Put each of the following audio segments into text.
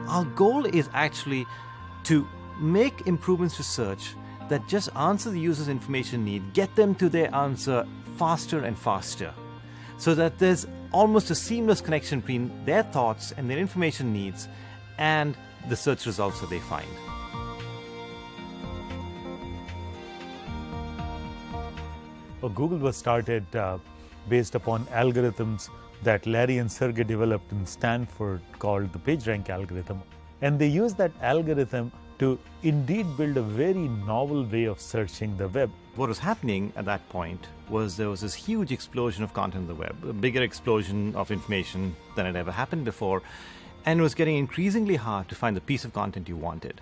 Our goal is actually to make improvements to search that just answer the user's information need, get them to their answer faster and faster, so that there's almost a seamless connection between their thoughts and their information needs and the search results that they find. Well, Google was started based upon algorithms that Larry and Sergey developed in Stanford called the PageRank algorithm. And they used that algorithm to indeed build a very novel way of searching the web. What was happening at that point was there was this huge explosion of content on the web, a bigger explosion of information than had ever happened before, and it was getting increasingly hard to find the piece of content you wanted.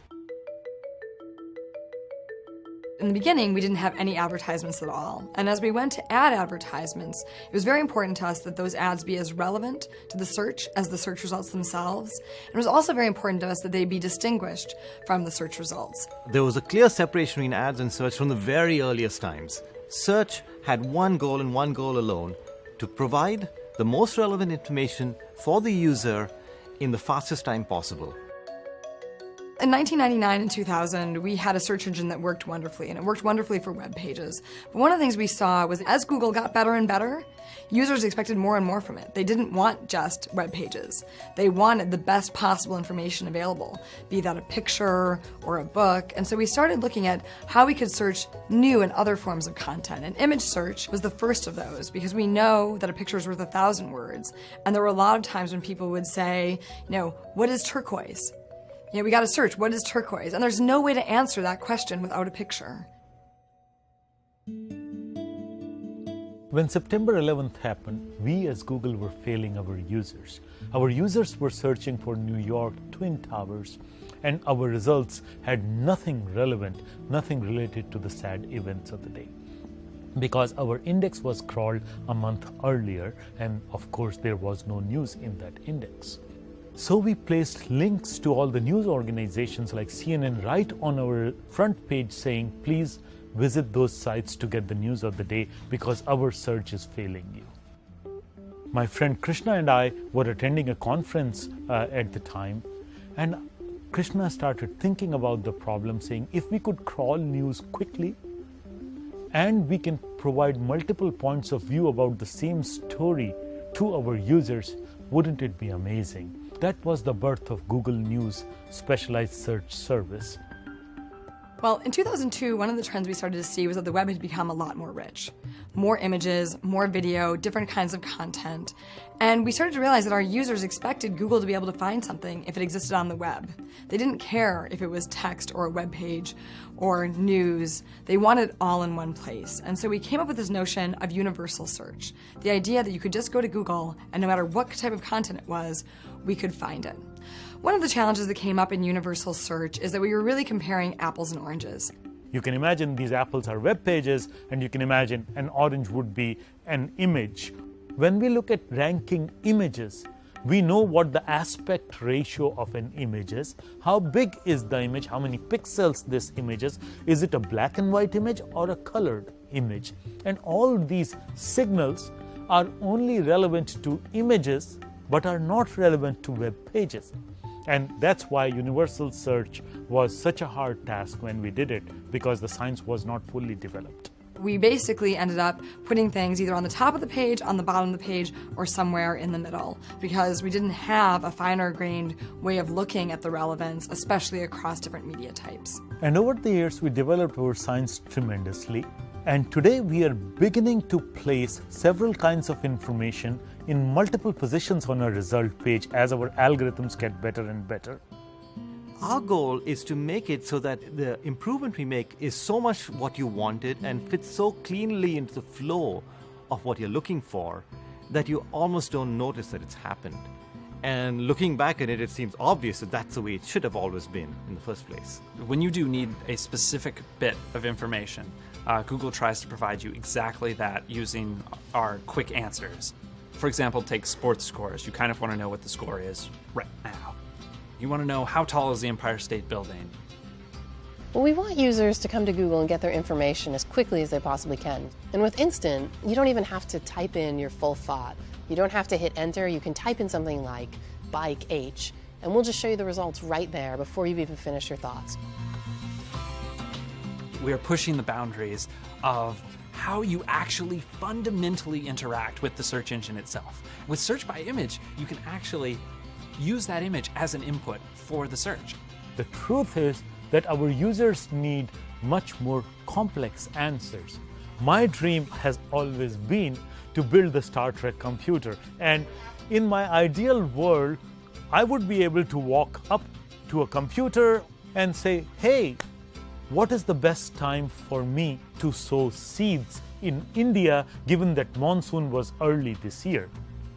In the beginning, we didn't have any advertisements at all. And as we went to add advertisements, it was very important to us that those ads be as relevant to the search as the search results themselves. And it was also very important to us that they be distinguished from the search results. There was a clear separation between ads and search from the very earliest times. Search had one goal and one goal alone: to provide the most relevant information for the user in the fastest time possible. In 1999 and 2000, we had a search engine that worked wonderfully, and it worked wonderfully for web pages. But one of the things we saw was as Google got better and better, users expected more and more from it. They didn't want just web pages. They wanted the best possible information available, be that a picture or a book. And so we started looking at how we could search new and other forms of content. And image search was the first of those, because we know that a picture is worth 1,000 words. And there were a lot of times when people would say, what is turquoise? We got to search, what is turquoise? And there's no way to answer that question without a picture. When September 11th happened, we as Google were failing our users. Our users were searching for New York Twin Towers, and our results had nothing relevant, nothing related to the sad events of the day. Because our index was crawled a month earlier, and of course there was no news in that index. So we placed links to all the news organizations like CNN right on our front page saying, please visit those sites to get the news of the day because our search is failing you. My friend Krishna and I were attending a conference at the time, and Krishna started thinking about the problem, saying if we could crawl news quickly and we can provide multiple points of view about the same story to our users, wouldn't it be amazing? That was the birth of Google News specialized search service. Well, in 2002, one of the trends we started to see was that the web had become a lot more rich. More images, more video, different kinds of content. And we started to realize that our users expected Google to be able to find something if it existed on the web. They didn't care if it was text or a web page or news. They wanted it all in one place. And so we came up with this notion of universal search. The idea that you could just go to Google and no matter what type of content it was, we could find it. One of the challenges that came up in universal search is that we were really comparing apples and oranges. You can imagine these apples are web pages, and you can imagine an orange would be an image. When we look at ranking images, we know what the aspect ratio of an image is. How big is the image? How many pixels this image is? Is it a black and white image or a colored image? And all these signals are only relevant to images but are not relevant to web pages. And that's why universal search was such a hard task when we did it, because the science was not fully developed. We basically ended up putting things either on the top of the page, on the bottom of the page, or somewhere in the middle, because we didn't have a finer grained way of looking at the relevance, especially across different media types. And over the years, we developed our science tremendously. And today we are beginning to place several kinds of information in multiple positions on our result page as our algorithms get better and better. Our goal is to make it so that the improvement we make is so much what you wanted and fits so cleanly into the flow of what you're looking for that you almost don't notice that it's happened. And looking back at it, it seems obvious that that's the way it should have always been in the first place. When you do need a specific bit of information, Google tries to provide you exactly that using our quick answers. For example, take sports scores. You kind of want to know what the score is right now. You want to know how tall is the Empire State Building. Well, we want users to come to Google and get their information as quickly as they possibly can. And with Instant, you don't even have to type in your full thought. You don't have to hit enter. You can type in something like bike H, and we'll just show you the results right there before you've even finished your thoughts. We are pushing the boundaries of how you actually fundamentally interact with the search engine itself. With search by image, you can actually use that image as an input for the search. The truth is that our users need much more complex answers. My dream has always been to build the Star Trek computer, and in my ideal world, I would be able to walk up to a computer and say, hey, what is the best time for me to sow seeds in India, given that monsoon was early this year?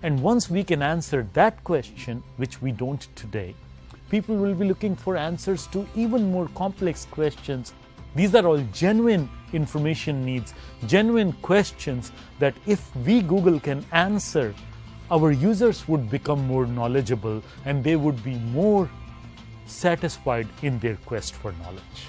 And once we can answer that question, which we don't today, people will be looking for answers to even more complex questions. These are all genuine information needs, genuine questions that if we, Google, can answer, our users would become more knowledgeable and they would be more satisfied in their quest for knowledge.